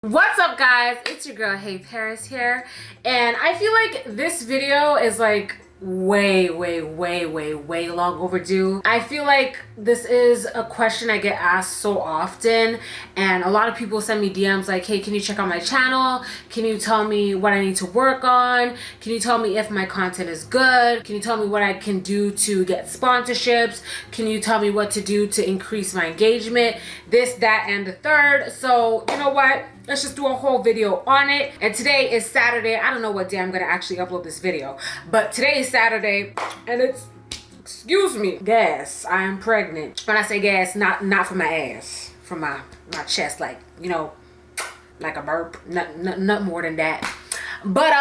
What's up, guys? It's your girl HeyParis here, and I feel like this video is like way long overdue. I feel like this is a question I get asked so often, and a lot of people send me DMs like, hey, can you check out my channel? Can you tell me what I need to work on? Can you tell me if my content is good? Can you tell me what I can do to get sponsorships? Can you tell me what to do to increase my engagement? This, that, and the third. So you know what? Let's just do a whole video on it. And today is Saturday. I don't know what day I'm gonna actually upload this video, but today is Saturday, and it's, excuse me, gas. I am pregnant. When I say gas, not from my ass, from my chest, like, you know, like a burp. Not more than that. But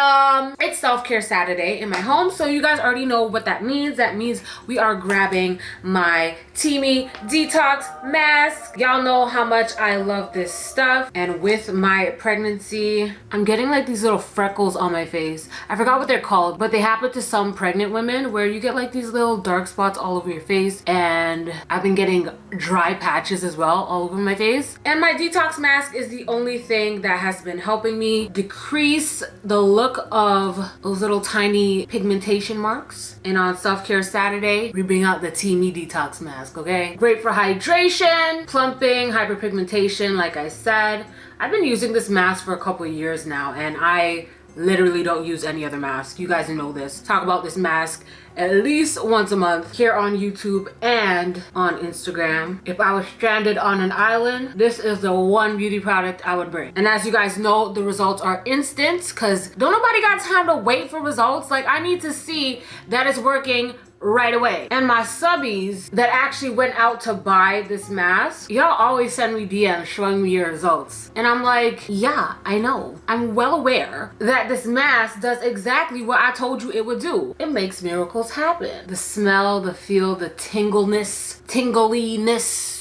it's self-care Saturday in my home, so you guys already know what that means. That means we are grabbing my Teamy Detox Mask. Y'all know how much I love this stuff, and with my pregnancy, I'm getting like these little freckles on my face. I forgot what they're called, but they happen to some pregnant women where you get like these little dark spots all over your face, and I've been getting dry patches as well all over my face. And my detox mask is the only thing that has been helping me decrease the look of those little tiny pigmentation marks. And on self-care Saturday, we bring out the Teamy Detox Mask, okay? Great for hydration, plumping, hyperpigmentation, like I said. I've been using this mask for a couple of years now, and I literally don't use any other mask. You guys know this. Talk about this mask at least once a month here on YouTube and on Instagram. If I was stranded on an island, this is the one beauty product I would bring. And as you guys know, the results are instant, because don't nobody got time to wait for results. Like, I need to see that it's working right away. And my subbies that actually went out to buy this mask, y'all always send me DMs showing me your results. And I'm like, yeah, I know. I'm well aware that this mask does exactly what I told you it would do. It makes miracles happen. The smell, the feel, the tingleness, tinglenations.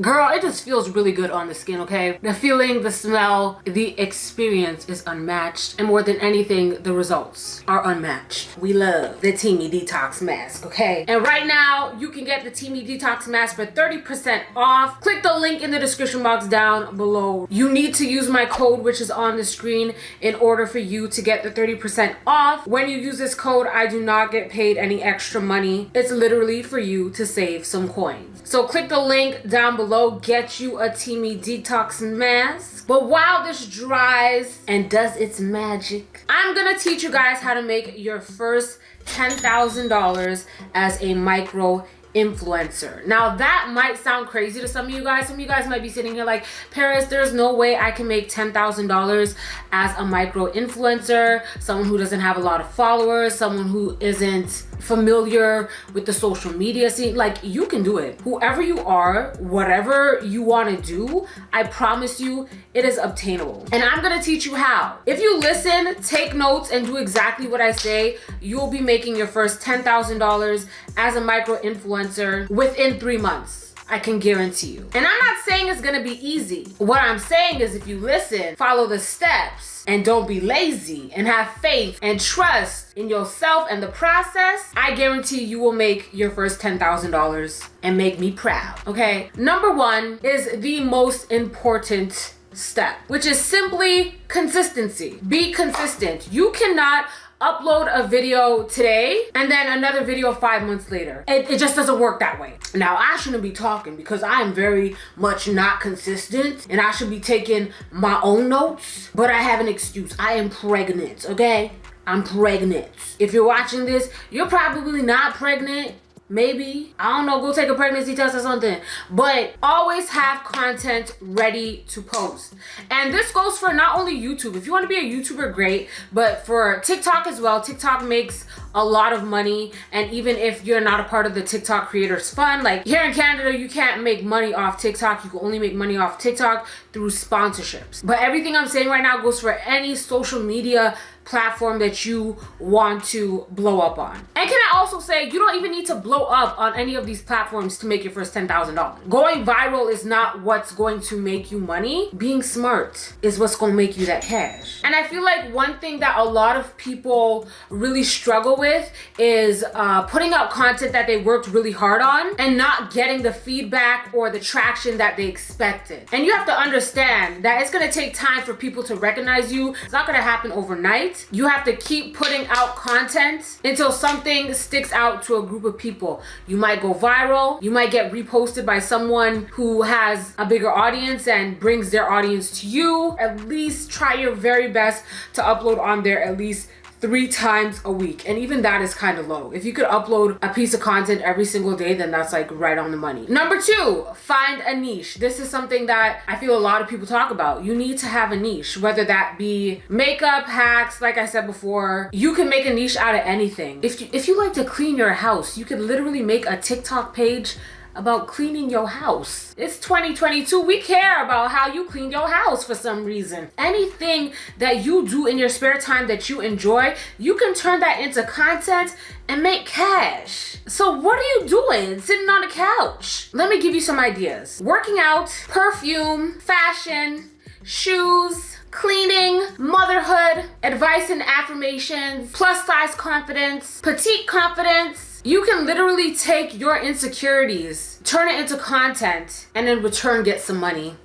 Girl, it just feels really good on the skin, okay? The feeling, the smell, the experience is unmatched. And more than anything, the results are unmatched. We love the Teamy Detox Mask, okay? And right now, you can get the Teamy Detox Mask for 30% off. Click the link in the description box down below. You need to use my code, which is on the screen, in order for you to get the 30% off. When you use this code, I do not get paid any extra money. It's literally for you to save some coins. So click the link down below, get you a Teamy Detox Mask. But while this dries and does its magic, I'm gonna teach you guys how to make your first $10,000 as a micro influencer. Now that might sound crazy to some of you guys. Some of you guys might be sitting here like, Paris, there's no way I can make $10,000 as a micro influencer, someone who doesn't have a lot of followers, someone who isn't familiar with the social media scene. Like, you can do it. Whoever you are, whatever you want to do, I promise you it is obtainable. And I'm gonna teach you how. If you listen, take notes, and do exactly what I say, you'll be making your first $10,000 as a micro influencer within 3 months. I can guarantee you. And I'm not saying it's gonna be easy. What I'm saying is, if you listen, follow the steps, and don't be lazy, and have faith and trust in yourself and the process, I guarantee you will make your first $10,000 and make me proud, okay? Number one is the most important step, which is simply consistency. Be consistent. You cannot upload a video today and then another video 5 months later. It just doesn't work that way. Now, I shouldn't be talking because I am very much not consistent, and I should be taking my own notes, but I have an excuse. I am pregnant, okay? I'm pregnant. If you're watching this, you're probably not pregnant. Maybe, I don't know, go take a pregnancy test or something. But always have content ready to post. And this goes for not only YouTube. If you want to be a YouTuber, great, but for TikTok as well. TikTok makes a lot of money, and even if you're not a part of the TikTok Creators Fund, like here in Canada, you can't make money off TikTok. You can only make money off TikTok through sponsorships. But everything I'm saying right now goes for any social media platform that you want to blow up on. And can I also say, you don't even need to blow up on any of these platforms to make your first $10,000. Going viral is not what's going to make you money. Being smart is what's going to make you that cash. And I feel like one thing that a lot of people really struggle struggle with is putting out content that they worked really hard on and not getting the feedback or the traction that they expected. And you have to understand that it's gonna take time for people to recognize you. It's not gonna happen overnight. You have to keep putting out content until something sticks out to a group of people. You might go viral, you might get reposted by someone who has a bigger audience and brings their audience to you. At least try your very best to upload on there at least 3 times a week, and even that is kind of low. If you could upload a piece of content every single day, then that's like right on the money. Number 2, find a niche. This is something that I feel a lot of people talk about. You need to have a niche, whether that be makeup, hacks, like I said before. You can make a niche out of anything. If you like to clean your house, you could literally make a TikTok page about cleaning your house. It's 2022. We care about how you clean your house for some reason. Anything that you do in your spare time that you enjoy, you can turn that into content and make cash. So what are you doing sitting on the couch? Let me give you some ideas. Working out, perfume, fashion, shoes, cleaning, motherhood, advice and affirmations, plus size confidence, petite confidence. You can literally take your insecurities, turn it into content, and in return get some money.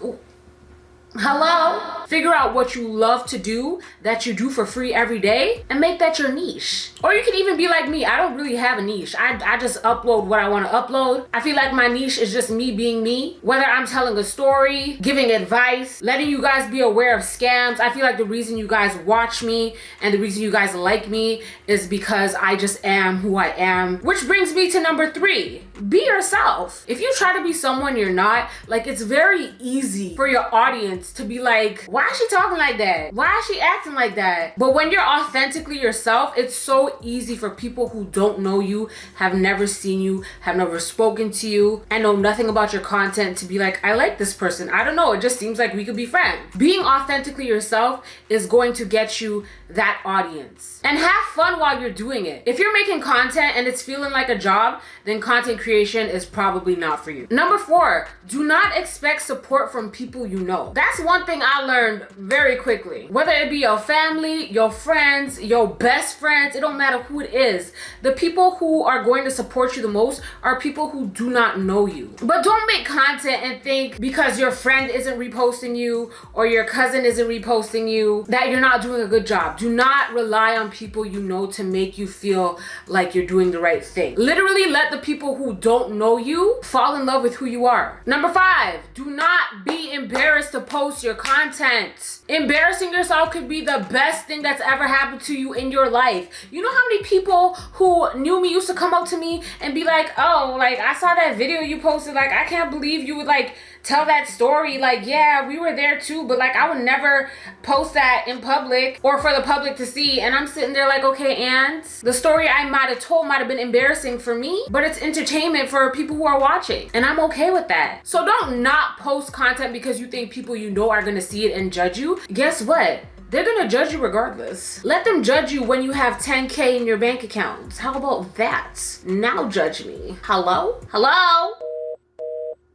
Ooh. Hello? Figure out what you love to do that you do for free every day and make that your niche. Or you can even be like me. I don't really have a niche. I just upload what I want to upload. I feel like my niche is just me being me. Whether I'm telling a story, giving advice, letting you guys be aware of scams. I feel like the reason you guys watch me and the reason you guys like me is because I just am who I am. Which brings me to number 3. Be yourself. If you try to be someone you're not, like, it's very easy for your audience to be like, why is she talking like that? Why is she acting like that? But when you're authentically yourself, it's so easy for people who don't know you, have never seen you, have never spoken to you, and know nothing about your content to be like, I like this person. I don't know, it just seems like we could be friends. Being authentically yourself is going to get you that audience. And have fun while you're doing it. If you're making content and it's feeling like a job, then content creation is probably not for you. Number 4, do not expect support from people you know. That's one thing I learned very quickly. Whether it be your family, your friends, your best friends, it don't matter who it is. The people who are going to support you the most are people who do not know you. But don't make content and think because your friend isn't reposting you or your cousin isn't reposting you that you're not doing a good job. Do not rely on people you know to make you feel like you're doing the right thing. Literally let the people who don't know you fall in love with who you are. Number 5, do not be embarrassed to post your content. Embarrassing yourself could be the best thing that's ever happened to you in your life. You know how many people who knew me used to come up to me and be like, oh, like, I saw that video you posted, like, I can't believe you would like tell that story, like, yeah, we were there too, but like, I would never post that in public or for the public to see. And I'm sitting there like, okay, and the story I might have told might have been embarrassing for me, but it's entertainment for people who are watching, and I'm okay with that. So don't not post content because you think people you know are gonna see it and judge you. Guess what? They're gonna judge you regardless. Let them judge you when you have 10K in your bank account. How about that? Now judge me. Hello? Hello?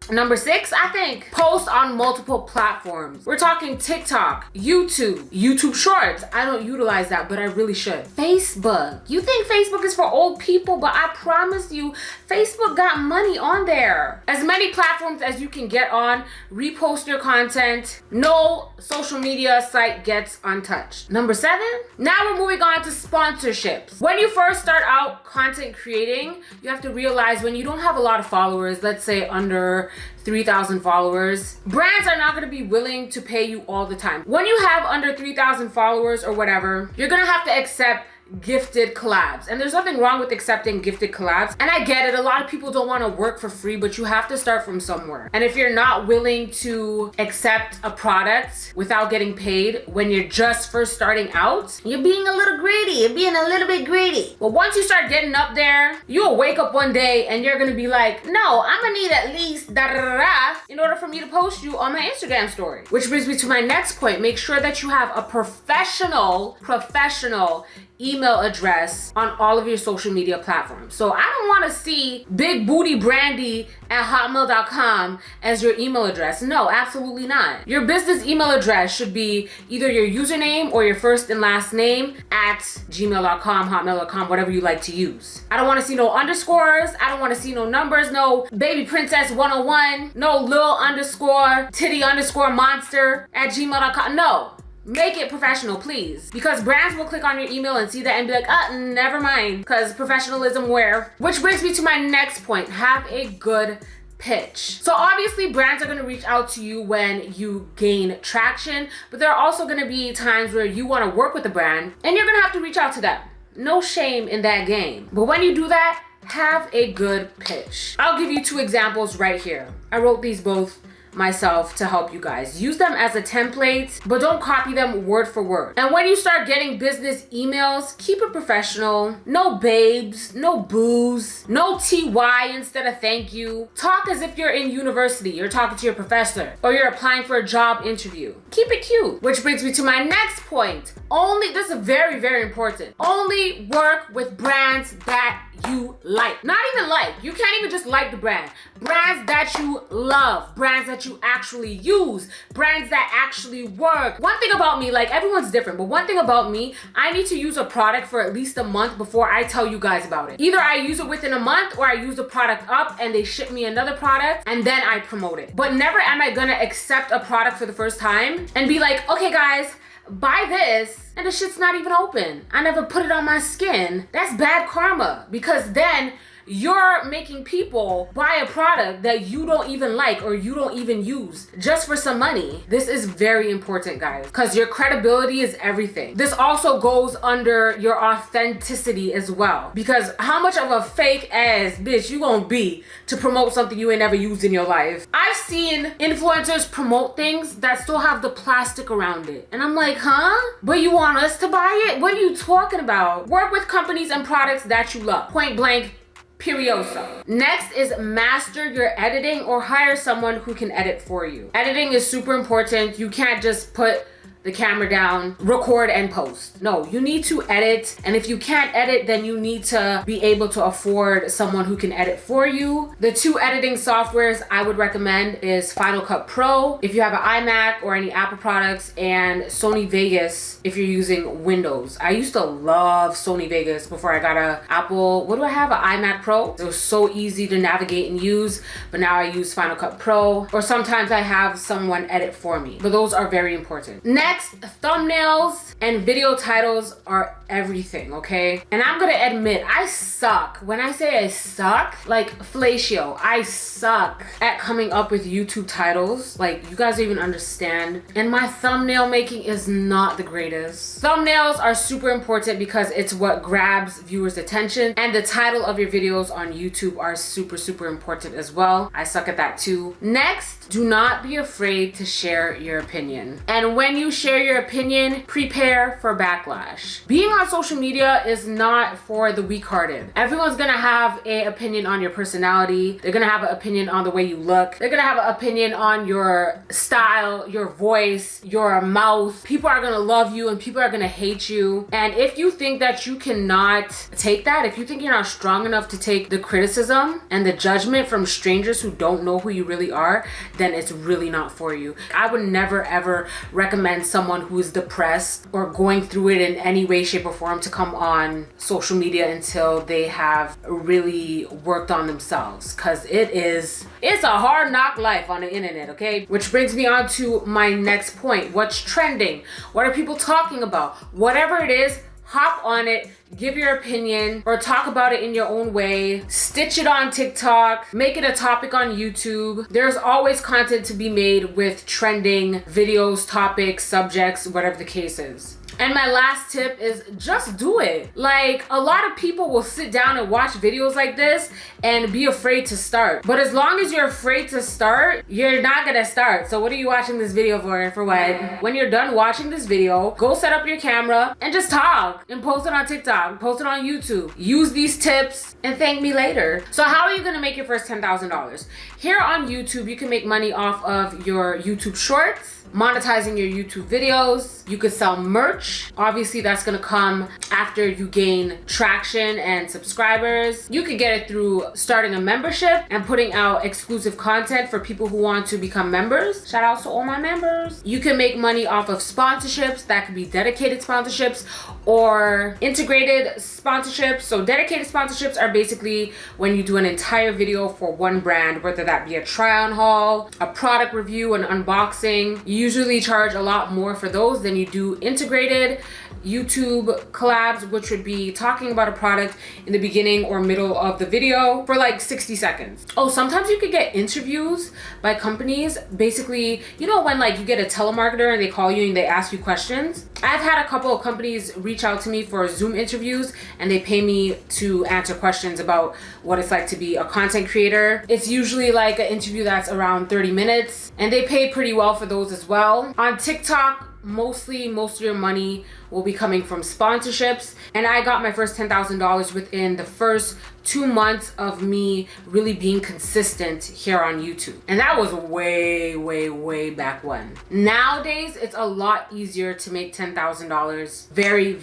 Number 6, I think, post on multiple platforms. We're talking TikTok, YouTube Shorts. I don't utilize that, but I really should. Facebook. You think Facebook is for old people, but I promise you, Facebook got money on there. As many platforms as you can get on, repost your content. No social media site gets untouched. Number 7, now we're moving on to sponsorships. When you first start out content creating, you have to realize when you don't have a lot of followers, let's say under 3,000 followers, brands are not going to be willing to pay you all the time. When you have under 3,000 followers or whatever, you're going to have to accept gifted collabs. And there's nothing wrong with accepting gifted collabs. And I get it, a lot of people don't want to work for free, but you have to start from somewhere. And if you're not willing to accept a product without getting paid when you're just first starting out, you're being a little greedy. You're being a little bit greedy. But once you start getting up there, you'll wake up one day and you're gonna be like, no, I'm gonna need at least da-da-da-da in order for me to post you on my Instagram story. Which brings me to my next point. Make sure that you have a professional email email address on all of your social media platforms. So I don't want to see bigbootyBrandy@hotmail.com as your email address. No, absolutely not. Your business email address should be either your username or your first and last name at gmail.com, hotmail.com, whatever you like to use. I don't want to see no underscores. I don't want to see no numbers, no baby princess 101, no lil underscore titty underscore monster at gmail.com. No. Make it professional, please. Because brands will click on your email and see that and be like, never mind. Because professionalism where? Which brings me to my next point. Have a good pitch. So obviously brands are going to reach out to you when you gain traction, but there are also going to be times where you want to work with the brand and you're going to have to reach out to them. No shame in that game. But when you do that, have a good pitch. I'll give you 2 examples right here. I wrote these both myself to help you guys. Use them as a template, but don't copy them word for word. And when you start getting business emails, keep it professional. No babes, no booze, no TY instead of thank you. Talk as if you're in university. You're talking to your professor or you're applying for a job interview. Keep it cute. Which brings me to my next point. This is very, very important. Only work with brands that you like. Not even like. You can't even just like the brand. Brands that you love. Brands that you actually use. Brands that actually work. One thing about me, like everyone's different, but one thing about me, I need to use a product for at least a month before I tell you guys about it. Either I use it within a month or I use the product up and they ship me another product and then I promote it. But never am I gonna accept a product for the first time and be like, okay guys, buy this, and the shit's not even open. I never put it on my skin. That's bad karma, because then you're making people buy a product that you don't even like or you don't even use just for some money. This is very important, guys, because your credibility is everything. This also goes under your authenticity as well, because how much of a fake ass bitch you gonna be to promote something you ain't never used in your life? I've seen influencers promote things that still have the plastic around it, and I'm like, huh? But you want us to buy it? What are you talking about? Work with companies and products that you love. Point blank. Perioso. Next is master your editing or hire someone who can edit for you. Editing is super important. You can't just put the camera down, record and post. No, you need to edit. And if you can't edit, then you need to be able to afford someone who can edit for you. The 2 editing softwares I would recommend is Final Cut Pro if you have an iMac or any Apple products, and Sony Vegas if you're using Windows. I used to love Sony Vegas before I got a Apple, what do I have? An iMac Pro. It was so easy to navigate and use, but now I use Final Cut Pro, or sometimes I have someone edit for me, but those are very important. Next, thumbnails and video titles are everything, okay? And I'm gonna admit, I suck. When I say I suck, like fellatio, I suck at coming up with YouTube titles. Like, you guys even understand. And my thumbnail making is not the greatest. Thumbnails are super important because it's what grabs viewers' attention, and the title of your videos on YouTube are super, super important as well. I suck at that too. Next, do not be afraid to share your opinion. And when you share your opinion, prepare for backlash. Being on social media is not for the weak-hearted. Everyone's gonna have an opinion on your personality. They're gonna have an opinion on the way you look. They're gonna have an opinion on your style, your voice, your mouth. People are gonna love you and people are gonna hate you. And if you think that you cannot take that, if you think you're not strong enough to take the criticism and the judgment from strangers who don't know who you really are, then it's really not for you. I would never ever recommend someone who is depressed or going through it in any way, shape, or form to come on social media until they have really worked on themselves, because it's a hard knock life on the internet, okay? Which brings me on to my next point. What's trending? What are people talking about? Whatever it is, hop on it, give your opinion, or talk about it in your own way. Stitch it on TikTok, make it a topic on YouTube. There's always content to be made with trending videos, topics, subjects, whatever the case is. And my last tip is just do it. Like, a lot of people will sit down and watch videos like this and be afraid to start. But as long as you're afraid to start, you're not gonna start. So what are you watching this video for? For what? When you're done watching this video, go set up your camera and just talk and post it on TikTok, post it on YouTube. Use these tips and thank me later. So how are you gonna make your first $10,000? Here on YouTube, you can make money off of your YouTube shorts, monetizing your YouTube videos. You could sell merch. Obviously, that's gonna come after you gain traction and subscribers. You could get it through starting a membership and putting out exclusive content for people who want to become members. Shout out to all my members. You can make money off of sponsorships. That could be dedicated sponsorships or integrated sponsorships. So dedicated sponsorships are basically when you do an entire video for one brand, whether that be a try-on haul, a product review, an unboxing. You usually charge a lot more for those than you do integrated YouTube collabs, which would be talking about a product in the beginning or middle of the video for like 60 seconds. Oh, sometimes you could get interviews by companies. Basically, you know when like you get a telemarketer and they call you and they ask you questions? I've had a couple of companies reach out to me for Zoom interviews and they pay me to answer questions about what it's like to be a content creator. It's usually like an interview that's around 30 minutes and they pay pretty well for those as well. On TikTok, most of your money will be coming from sponsorships, and I got my first $10,000 within the first 2 months of me really being consistent here on YouTube. And that was way back when. Nowadays, it's a lot easier to make $10,000 very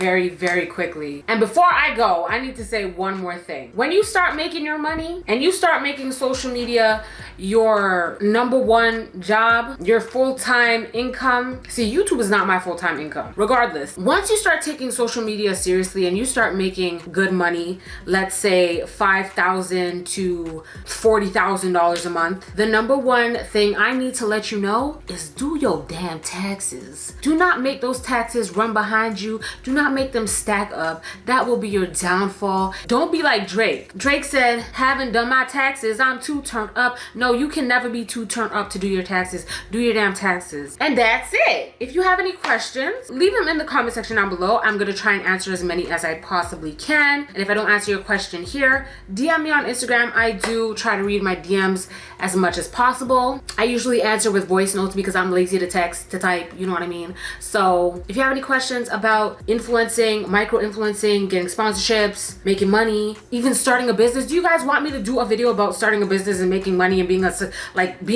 quickly. And before I go, I need to say one more thing. When you start making your money and you start making social media your #1 job, your full-time income. See, YouTube is not my full-time income. Regardless, once you start taking social media seriously and you start making good money, let's say $5,000 to $40,000 a month, the #1 thing I need to let you know is do your damn taxes. Do not make those taxes run behind you. Do not make them stack up. That will be your downfall. Don't be like Drake. Drake said, haven't done my taxes, I'm too turned up. No, you can never be too turned up to do your taxes. Do your damn taxes. And that's it. If you have any questions, leave them in the comment section down below. I'm gonna try and answer as many as I possibly can. And if I don't answer your question here, DM me on Instagram. I do try to read my DMs as much as possible. I usually answer with voice notes because I'm lazy to text, to type, you know what I mean? So if you have any questions about influencing, micro-influencing, getting sponsorships, making money, even starting a business, do you guys want me to do a video about starting a business and making money and being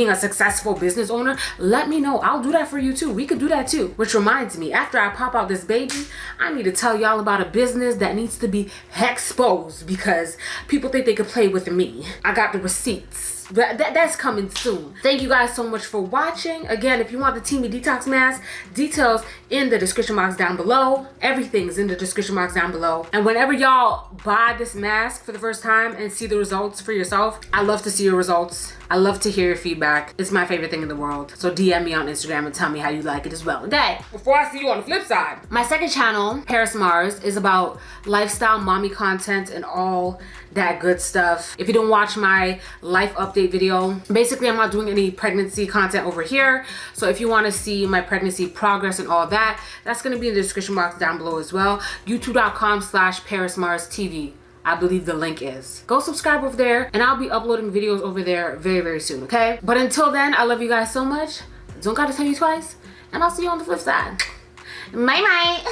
a successful business owner? Let me know. I'll do that for you too. We could do that too. Which reminds me, after I pop out this baby, I need to tell y'all about a business that needs to be exposed because people think they could play with me. I got the receipts. That's coming soon. Thank you guys so much for watching. Again, if you want the Teamy Detox Mask, details in the description box down below. Everything's in the description box down below. And whenever y'all buy this mask for the first time and see the results for yourself, I love to see your results. I love to hear your feedback. It's my favorite thing in the world. So DM me on Instagram and tell me how you like it as well. Okay, before I see you on the flip side, my second channel, PereaseMars, is about lifestyle mommy content and all that good stuff. If you don't watch my life update video, basically I'm not doing any pregnancy content over here. So if you want to see my pregnancy progress and all that, that's going to be in the description box down below as well. youtube.com/PereaseMarsTV. I believe the link is. Go subscribe over there and I'll be uploading videos over there very soon, okay? But until then, I love you guys so much. Don't gotta tell you twice. And I'll see you on the flip side. Bye.